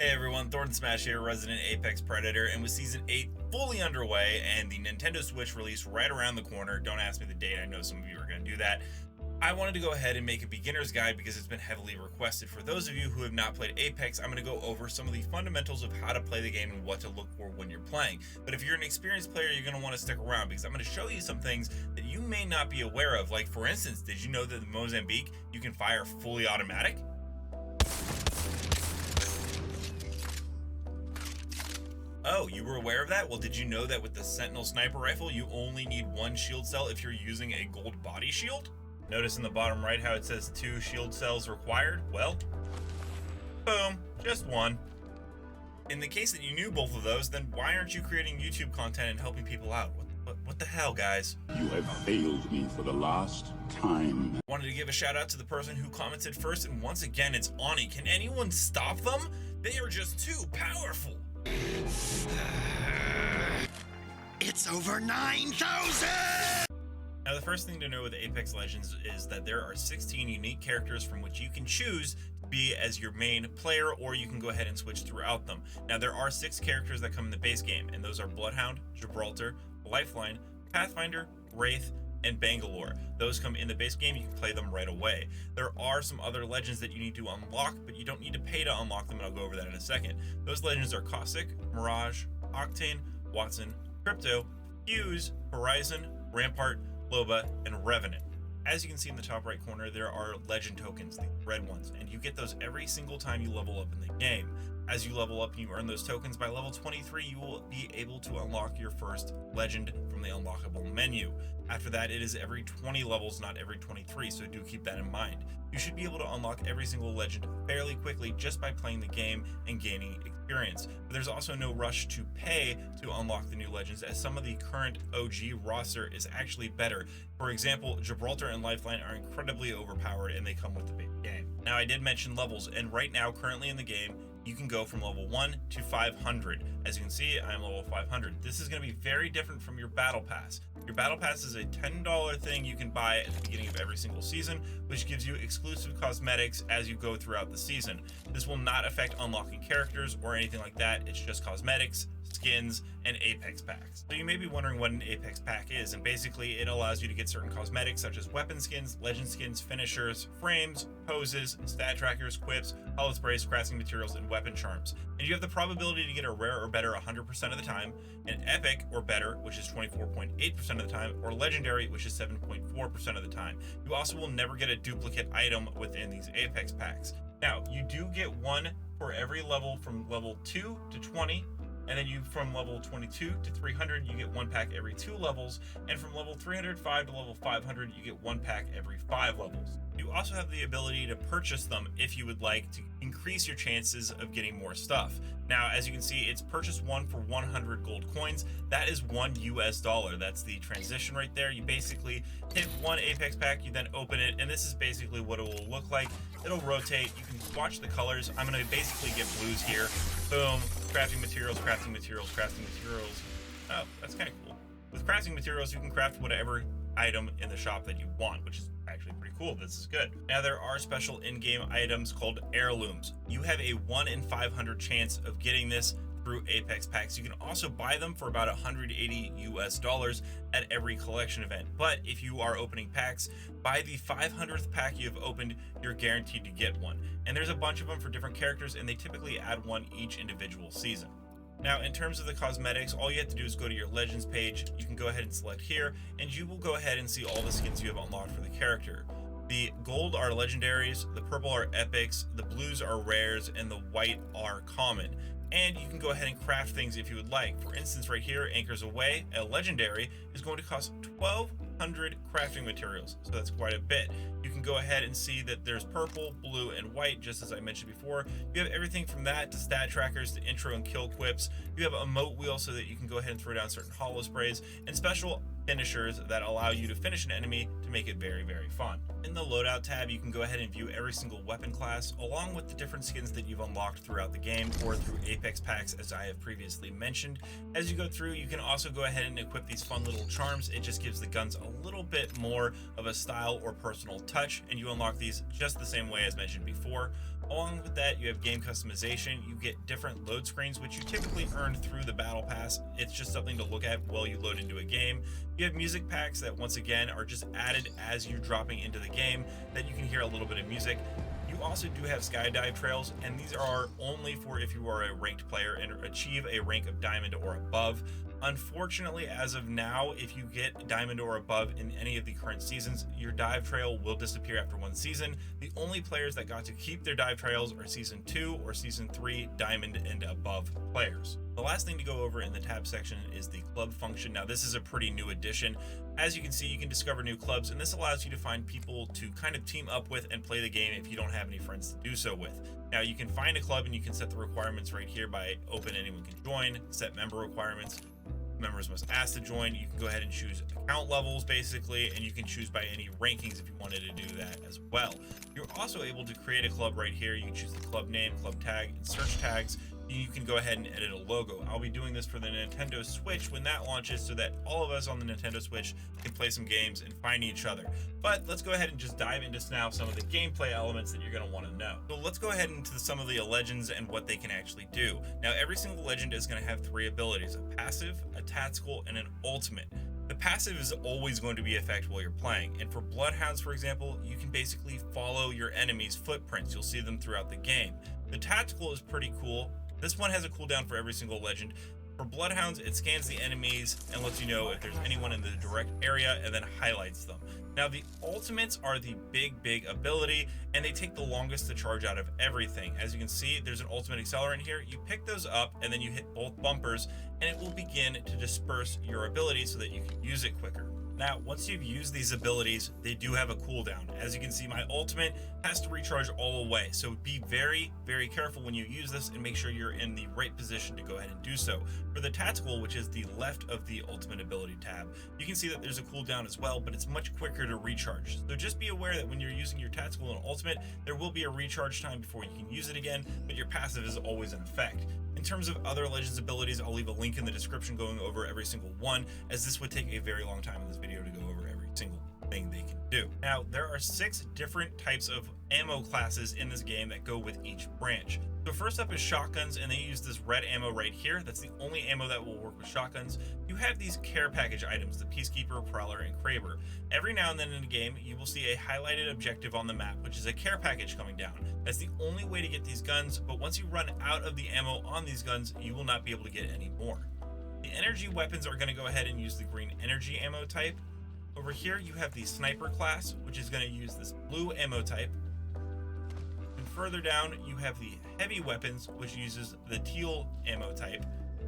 Hey everyone, Thornton Smash here, resident Apex Predator, and with Season 8 fully underway and the Nintendo Switch release right around the corner, don't ask me the date, I know some of you are going to do that, I wanted to go ahead and make a beginner's guide because it's been heavily requested. For those of you who have not played Apex, I'm going to go over some of the fundamentals of how to play the game and what to look for when you're playing. But if you're an experienced player, you're going to want to stick around because I'm going to show you some things that you may not be aware of. Like, for instance, did you know that the Mozambique, you can fire fully automatic? Oh, you were aware of that? Well, did you know that with the Sentinel sniper rifle, you only need one shield cell if you're using a gold body shield? Notice in the bottom right how it says 2 shield cells required? Well, boom, just one. In the case that you knew both of those, then why aren't you creating YouTube content and helping people out? What the hell, guys? You have failed me for the last time. Wanted to give a shout out to the person who commented first, and once again, it's Ani. Can anyone stop them? They are just too powerful. It's over 9,000! Now, the first thing to know with Apex Legends is that there are 16 unique characters from which you can choose to be as your main player, or you can go ahead and switch throughout them. Now, there are 6 characters that come in the base game, and those are Bloodhound, Gibraltar, Lifeline, Pathfinder, Wraith, and Bangalore. Those come in the base game, you can play them right away. There are some other legends that you need to unlock, but you don't need to pay to unlock them, and I'll go over that in a second. Those legends are Caustic, Mirage, Octane, Watson, Crypto, Fuse, Horizon, Rampart, Loba, and Revenant. As you can see in the top right corner, there are legend tokens, the red ones, and you get those every single time you level up in the game. As you level up and you earn those tokens, by level 23, you will be able to unlock your first legend from the unlockable menu. After that, it is every 20 levels, not every 23, so do keep that in mind. You should be able to unlock every single legend fairly quickly just by playing the game and gaining experience. But there's also no rush to pay to unlock the new legends, as some of the current OG roster is actually better. For example, Gibraltar and Lifeline are incredibly overpowered and they come with the base game. Now, I did mention levels, and right now, currently in the game, you can go from level 1 to 500. As you can see, I am level 500. This is going to be very different from your battle pass. Your battle pass is a $10 thing you can buy at the beginning of every single season, which gives you exclusive cosmetics as you go throughout the season. This will not affect unlocking characters or anything like that. It's just cosmetics, skins, and Apex packs. So you may be wondering what an Apex pack is, and basically it allows you to get certain cosmetics such as weapon skins, legend skins, finishers, frames, poses, stat trackers, quips, hollow sprays, crafting materials, and weapon charms. And you have the probability to get a rare or better 100% of the time, an epic or better, which is 24.8% of the time, or legendary, which is 7.4% of the time. You also will never get a duplicate item within these Apex packs. Now, you do get one for every level from level 2 to 20, and then from level 22 to 300, you get one pack every 2 levels, and from level 305 to level 500, you get one pack every 5 levels. You also have the ability to purchase them if you would like to increase your chances of getting more stuff. Now, as you can see, it's purchase 1 for 100 gold coins. That is $1 US. That's the transition right there. You basically hit one Apex pack, you then open it, and this is basically what it will look like. It'll rotate. You can watch the colors. I'm going to basically get blues here. Boom. Crafting materials, crafting materials, crafting materials. Oh, that's kind of cool. With crafting materials, you can craft whatever item in the shop that you want, which is actually pretty cool. This is good. Now, there are special in-game items called Heirlooms. You have a 1 in 500 chance of getting this through Apex packs. You can also buy them for about $180 US at every collection event. But if you are opening packs, by the 500th pack you have opened, you're guaranteed to get one. And there's a bunch of them for different characters, and they typically add one each individual season. Now, in terms of the cosmetics, all you have to do is go to your Legends page. You can go ahead and select here, and you will go ahead and see all the skins you have unlocked for the character. The gold are legendaries, the purple are epics, the blues are rares, and the white are common. And you can go ahead and craft things if you would like. For instance, right here, Anchors Away, a legendary, is going to cost 1,200 crafting materials, so that's quite a bit. You can go ahead and see that there's purple, blue, and white, just as I mentioned before. You have everything from that to stat trackers to intro and kill quips. You have a emote wheel so that you can go ahead and throw down certain hollow sprays, and special finishers that allow you to finish an enemy to make it very, very fun. In the loadout tab, you can go ahead and view every single weapon class, along with the different skins that you've unlocked throughout the game or through Apex packs, as I have previously mentioned. As you go through, you can also go ahead and equip these fun little charms. It just gives the guns a little bit more of a style or personal touch, and you unlock these just the same way as mentioned before. Along with that, you have game customization. You get different load screens, which you typically earn through the battle pass. It's just something to look at while you load into a game. You have music packs that, once again, are just added as you're dropping into the game, that you can hear a little bit of music. You also do have skydive trails, and these are only for if you are a ranked player and achieve a rank of diamond or above. Unfortunately, as of now, if you get diamond or above in any of the current seasons, your dive trail will disappear after one season. The only players that got to keep their dive trails are season 2 or season 3 diamond and above players. The last thing to go over in the tab section is the club function. Now, this is a pretty new addition. As you can see, you can discover new clubs, and this allows you to find people to kind of team up with and play the game if you don't have any friends to do so with. Now, you can find a club and you can set the requirements right here by open anyone can join, set member requirements. Members must ask to join. You can go ahead and choose account levels basically, and you can choose by any rankings if you wanted to do that as well. You're also able to create a club right here. You can choose the club name, club tag, and search tags. You can go ahead and edit a logo. I'll be doing this for the Nintendo Switch when that launches, so that all of us on the Nintendo Switch can play some games and find each other. But let's go ahead and just dive into now some of the gameplay elements that you're going to want to know. So let's go ahead into some of the legends and what they can actually do. Now, every single legend is going to have 3 abilities: a passive, a tactical, and an ultimate. The passive is always going to be effective while you're playing, and for Bloodhounds, for example, you can basically follow your enemy's footprints. You'll see them throughout the game. The tactical is pretty cool. This one has a cooldown for every single legend. For Bloodhounds, it scans the enemies and lets you know if there's anyone in the direct area and then highlights them. Now, the ultimates are the big ability, and they take the longest to charge out of everything. As you can see, there's an ultimate accelerant here. You pick those up and then you hit both bumpers, and it will begin to disperse your ability so that you can use it quicker. Now, once you've used these abilities, they do have a cooldown. As you can see, my ultimate has to recharge all the way. So be very careful when you use this and make sure you're in the right position to go ahead and do so. For the tactical, which is the left of the ultimate ability tab, you can see that there's a cooldown as well, but it's much quicker to recharge. So just be aware that when you're using your tactical and ultimate, there will be a recharge time before you can use it again, but your passive is always in effect. In terms of other Legends abilities, I'll leave a link in the description going over every single one, as this would take a very long time in this video to go over every single thing they can do. Now, there are 6 different types of ammo classes in this game that go with each branch. So first up is shotguns, and they use this red ammo right here. That's the only ammo that will work with shotguns. You have these care package items, the Peacekeeper, Prowler, and Kraber. Every now and then in the game, you will see a highlighted objective on the map, which is a care package coming down. That's the only way to get these guns, but once you run out of the ammo on these guns, you will not be able to get any more. The energy weapons are going to go ahead and use the green energy ammo type. Over here, you have the sniper class, which is going to use this blue ammo type. And further down, you have the heavy weapons, which uses the teal ammo type.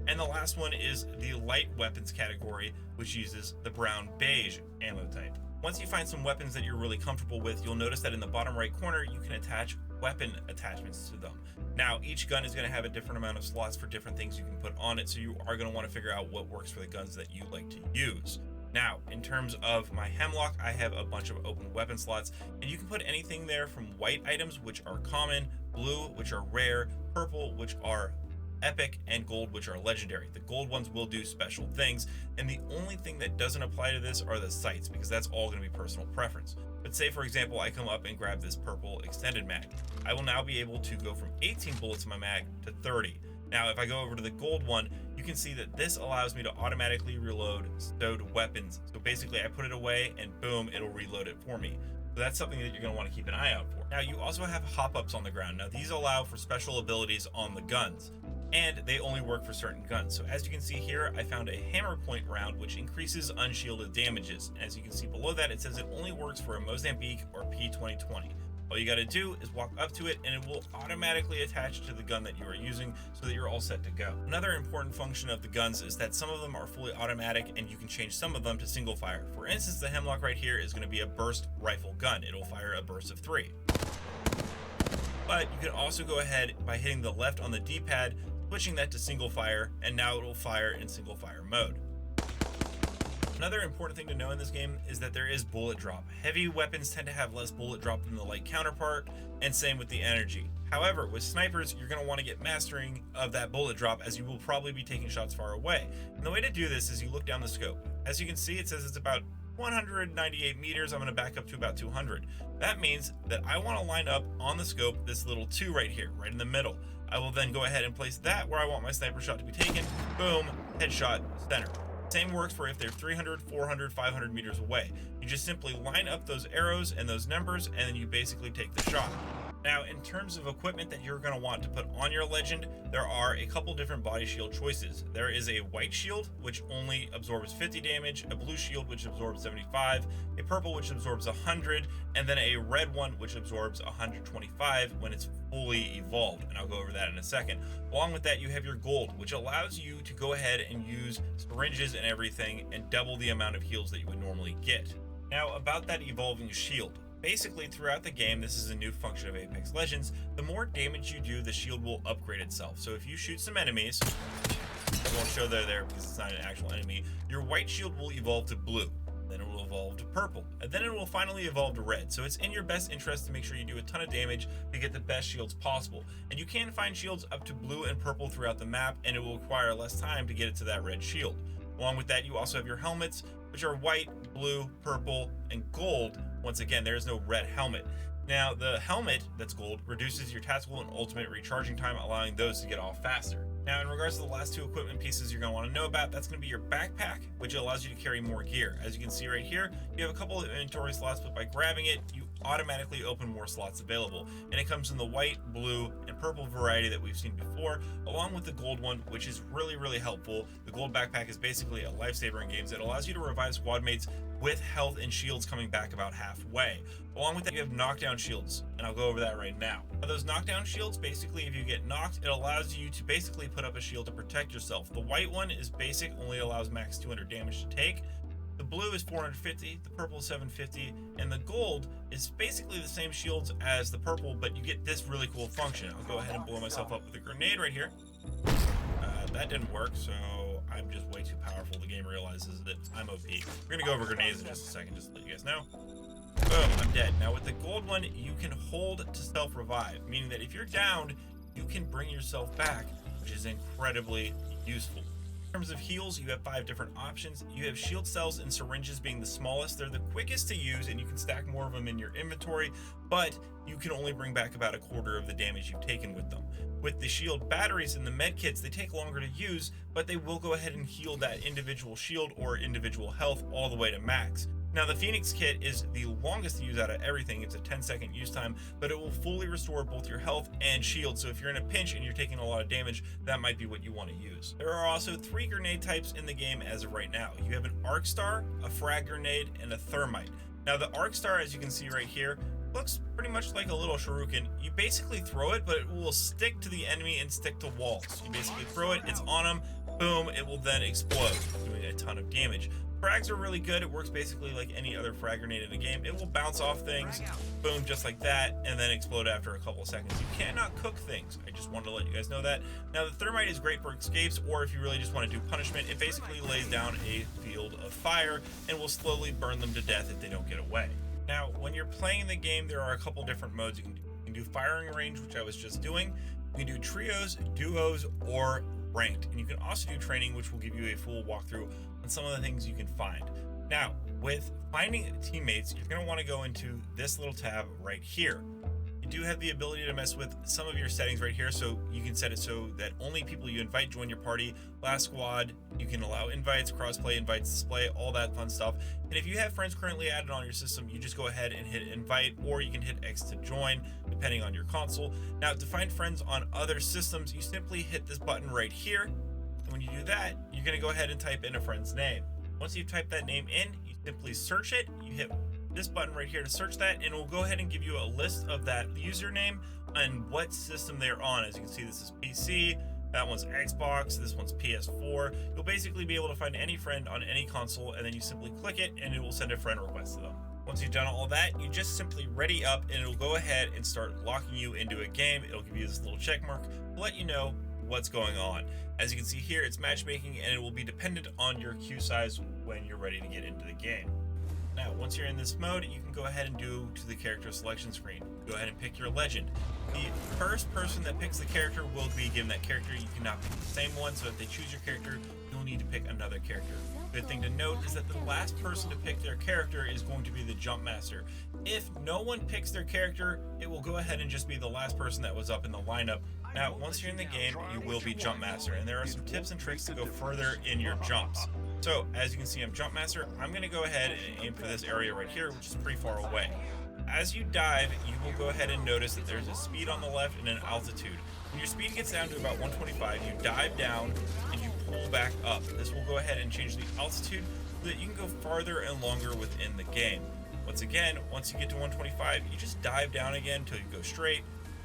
And the last one is the light weapons category, which uses the brown beige ammo type. Once you find some weapons that you're really comfortable with, you'll notice that in the bottom right corner, you can attach weapon attachments to them. Now, each gun is going to have a different amount of slots for different things you can put on it, so you are going to want to figure out what works for the guns that you like to use. Now, in terms of my Hemlock, I have a bunch of open weapon slots, and you can put anything there from white items, which are common, blue, which are rare, purple, which are epic, and gold, which are legendary. The gold ones will do special things, and the only thing that doesn't apply to this are the sights, because that's all going to be personal preference. But say, for example, I come up and grab this purple extended mag. I will now be able to go from 18 bullets in my mag to 30. Now, if I go over to the gold one, you can see that this allows me to automatically reload stowed weapons. So basically, I put it away and boom, it'll reload it for me. So that's something that you're going to want to keep an eye out for. Now, you also have hop-ups on the ground. Now, these allow for special abilities on the guns, and they only work for certain guns. So as you can see here, I found a hammer point round, which increases unshielded damages. As you can see below that, it says it only works for a Mozambique or P2020. All you got to do is walk up to it and it will automatically attach to the gun that you are using so that you're all set to go. Another important function of the guns is that some of them are fully automatic and you can change some of them to single fire. For instance, the Hemlock right here is going to be a burst rifle gun. It'll fire a burst of 3. But you can also go ahead by hitting the left on the D-pad, switching that to single fire, and now it will fire in single fire mode. Another important thing to know in this game is that there is bullet drop. Heavy weapons tend to have less bullet drop than the light counterpart, and same with the energy. However, with snipers, you're going to want to get mastering of that bullet drop, as you will probably be taking shots far away. And the way to do this is you look down the scope. As you can see, it says it's about 198 meters. I'm going to back up to about 200. That means that I want to line up on the scope this little 2 right here, right in the middle. I will then go ahead and place that where I want my sniper shot to be taken. Boom, headshot, center. Same works for if they're 300, 400, 500 meters away. You just simply line up those arrows and those numbers, and then you basically take the shot. Now, in terms of equipment that you're going to want to put on your legend, there are a couple different body shield choices. There is a white shield, which only absorbs 50 damage, a blue shield, which absorbs 75, a purple, which absorbs 100, and then a red one, which absorbs 125 when it's fully evolved, and I'll go over that in a second. Along with that, you have your gold, which allows you to go ahead and use syringes and everything and double the amount of heals that you would normally get. Now, about that evolving shield. Basically, throughout the game, this is a new function of Apex Legends. The more damage you do, the shield will upgrade itself. So if you shoot some enemies, I won't show they're there because it's not an actual enemy, your white shield will evolve to blue. Then it will evolve to purple, and then it will finally evolve to red. So it's in your best interest to make sure you do a ton of damage to get the best shields possible. And you can find shields up to blue and purple throughout the map, and it will require less time to get it to that red shield. Along with that, you also have your helmets, which are white, blue, purple, and gold. Once again, there is no red helmet. Now, the helmet that's gold reduces your tactical and ultimate recharging time, allowing those to get off faster. Now, in regards to the last 2 equipment pieces you're going to want to know about, that's going to be your backpack, which allows you to carry more gear. As you can see right here, you have a couple of inventory slots, but by grabbing it, you automatically open more slots available. And it comes in the white, blue, and purple variety that we've seen before, along with the gold one, which is really, really helpful. The gold backpack is basically a lifesaver in games that allows you to revive squad mates with health and shields coming back about halfway. Along with that, you have knockdown shields, and I'll go over that right now. Now, those knockdown shields, basically, if you get knocked, it allows you to basically put up a shield to protect yourself. The white one is basic, only allows max 200 damage to take. The blue is 450, the purple is 750, and the gold is basically the same shields as the purple, but you get this really cool function. I'll go ahead and blow myself up with a grenade right here. That didn't work, so I'm just way too powerful. The game realizes that I'm OP. We're gonna go over grenades in just a second, just to let you guys know. Boom, I'm dead. Now with the gold one, you can hold to self-revive, meaning that if you're downed, you can bring yourself back, which is incredibly useful. In terms of heals, you have 5 different options. You have shield cells and syringes being the smallest. They're the quickest to use, and you can stack more of them in your inventory, but you can only bring back about a quarter of the damage you've taken with them. With the shield batteries and the med kits, they take longer to use, but they will go ahead and heal that individual shield or individual health all the way to max. Now, the Phoenix kit is the longest to use out of everything. It's a 10-second use time, but it will fully restore both your health and shield. So if you're in a pinch and you're taking a lot of damage, that might be what you want to use. There are also 3 grenade types in the game as of right now. You have an arc star, a frag grenade, and a thermite. Now, the arc star, as you can see right here, looks pretty much like a little shuriken. You basically throw it, but it will stick to the enemy and stick to walls. You basically throw it, it's on them, boom, it will then explode, doing a ton of damage. Frags are really good. It works basically like any other frag grenade in the game. It will bounce off things, boom, just like that, and then explode after a couple of seconds. You cannot cook things. I just wanted to let you guys know that. Now, the thermite is great for escapes, or if you really just want to do punishment, it basically lays down a field of fire and will slowly burn them to death if they don't get away. Now, when you're playing the game, there are a couple different modes you can do. You can do firing range, which I was just doing. You can do trios, duos, or ranked. And you can also do training, which will give you a full walkthrough on some of the things you can find. Now, with finding teammates, you're going to want to go into this little tab right here. You do have the ability to mess with some of your settings right here, so you can set it so that only people you invite join your party. Last squad, you can allow invites, crossplay, invites, display, all that fun stuff. And if you have friends currently added on your system, you just go ahead and hit invite, or you can hit X to join, depending on your console. Now, to find friends on other systems, you simply hit this button right here. And when you do that, you're going to go ahead and type in a friend's name. Once you've typed that name in, you simply search it. You hit this button right here to search that, and it will go ahead and give you a list of that username and what system they're on. As you can see, this is PC, that one's Xbox, this one's PS4. You'll basically be able to find any friend on any console, and then you simply click it and it will send a friend request to them. Once you've done all that, you just simply ready up and it'll go ahead and start locking you into a game. It'll give you this little check mark to let you know what's going on. As you can see here, it's matchmaking, and it will be dependent on your queue size when you're ready to get into the game. Now, once you're in this mode, you can go ahead and do to the character selection screen. Go ahead and pick your legend. The first person that picks the character will be given that character. You cannot pick the same one, so if they choose your character, you'll need need to pick another character. Good thing to note is that the last person to pick their character is going to be the jump master. If no one picks their character, it will go ahead and just be the last person that was up in the lineup. Now, once you're in the game, you will be jump master, and there are some tips and tricks to go further in your jumps. So, as you can see, I'm jump master. I'm going to go ahead and aim for this area right here, which is pretty far away. As you dive, you will go ahead and notice that there's a speed on the left and an altitude. When your speed gets down to about 125, you dive down and you pull back up. This will go ahead and change the altitude so that you can go farther and longer within the game. Once again, once you get to 125, you just dive down again until you go straight,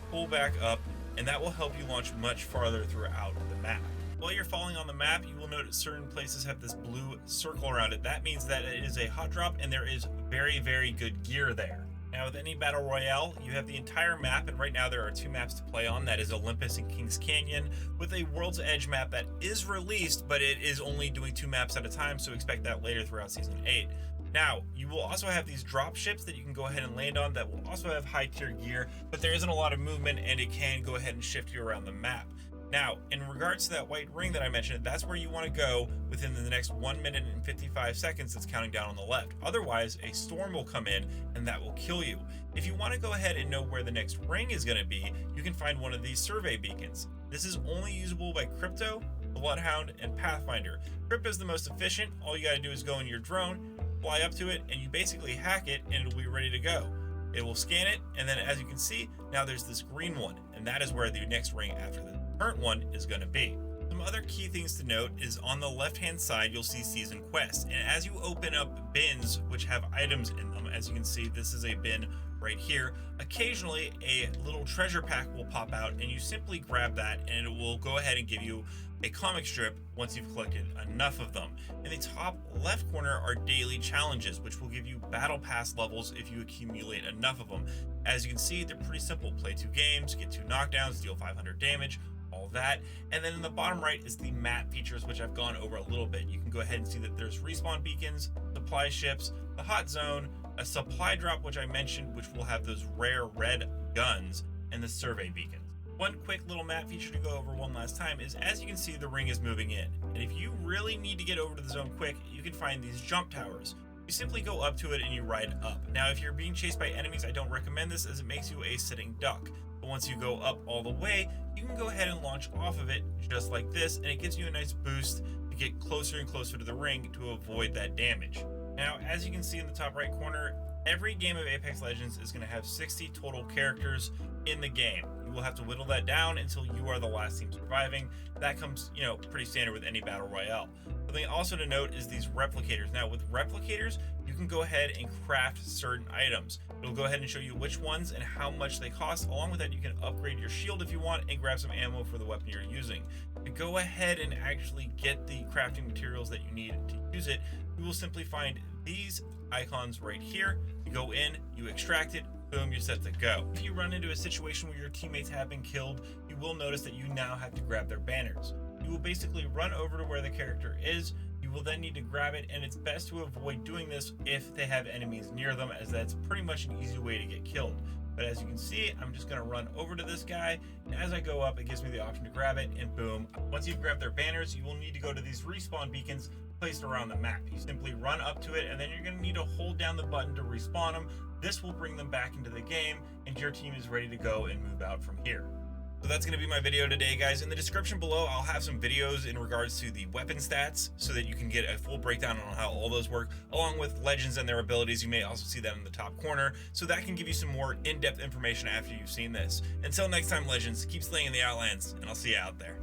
pull back up, and that will help you launch much farther throughout the map. While you're falling on the map, you will notice certain places have this blue circle around it. That means that it is a hot drop and there is very, very good gear there. Now, with any battle royale, you have the entire map, and right now there are 2 maps to play on. That is Olympus and King's Canyon, with a World's Edge map that is released, but it is only doing 2 maps at a time, so expect that later throughout Season 8. Now, you will also have these drop ships that you can go ahead and land on that will also have high tier gear, but there isn't a lot of movement, and it can go ahead and shift you around the map. Now, in regards to that white ring that I mentioned, that's where you want to go within the next 1 minute and 55 seconds that's counting down on the left. Otherwise, a storm will come in and that will kill you. If you want to go ahead and know where the next ring is going to be, you can find one of these survey beacons. This is only usable by Crypto, Bloodhound, and Pathfinder. Crypto is the most efficient. All you got to do is go in your drone, fly up to it, and you basically hack it and it'll be ready to go. It will scan it, and then as you can see, now there's this green one, and that is where the next ring after the current one is going to be. Some other key things to note is on the left hand side you'll see season quests, and as you open up bins which have items in them, as you can see this is a bin right here, occasionally a little treasure pack will pop out and you simply grab that and it will go ahead and give you a comic strip once you've collected enough of them. In the top left corner are daily challenges which will give you battle pass levels if you accumulate enough of them. As you can see, they're pretty simple. Play 2 games, get 2 knockdowns, deal 500 damage, all that. And then in the bottom right is the map features, which I've gone over a little bit. You can go ahead and see that there's respawn beacons, supply ships, the hot zone, a supply drop which I mentioned, which will have those rare red guns, and the survey beacons. One quick little map feature to go over one last time is, as you can see, the ring is moving in, and if you really need to get over to the zone quick, you can find these jump towers. You simply go up to it and you ride up. Now, if you're being chased by enemies, I don't recommend this as it makes you a sitting duck. But once you go up all the way, you can go ahead and launch off of it just like this, and it gives you a nice boost to get closer and closer to the ring to avoid that damage. Now, as you can see in the top right corner, every game of Apex Legends is going to have 60 total characters in the game. You will have to whittle that down until you are the last team surviving. That comes, pretty standard with any battle royale. Something also to note is these replicators. Now, with replicators, you can go ahead and craft certain items. It'll go ahead and show you which ones and how much they cost. Along with that, you can upgrade your shield if you want and grab some ammo for the weapon you're using. To go ahead and actually get the crafting materials that you need to use it, you will simply find these icons right here. You go in, you extract it, boom, you're set to go. If you run into a situation where your teammates have been killed, you will notice that you now have to grab their banners. You will basically run over to where the character is. You will then need to grab it, and it's best to avoid doing this if they have enemies near them, as that's pretty much an easy way to get killed. But as you can see, I'm just going to run over to this guy, and as I go up, it gives me the option to grab it, and boom. Once you've grabbed their banners, you will need to go to these respawn beacons placed around the map. You simply run up to it, and then you're going to need to hold down the button to respawn them. This will bring them back into the game, and your team is ready to go and move out from here. So that's going to be my video today, guys. In the description below, I'll have some videos in regards to the weapon stats so that you can get a full breakdown on how all those work, along with legends and their abilities. You may also see that in the top corner, so that can give you some more in-depth information after you've seen this. Until next time, legends, keep slaying in the Outlands, and I'll see you out there.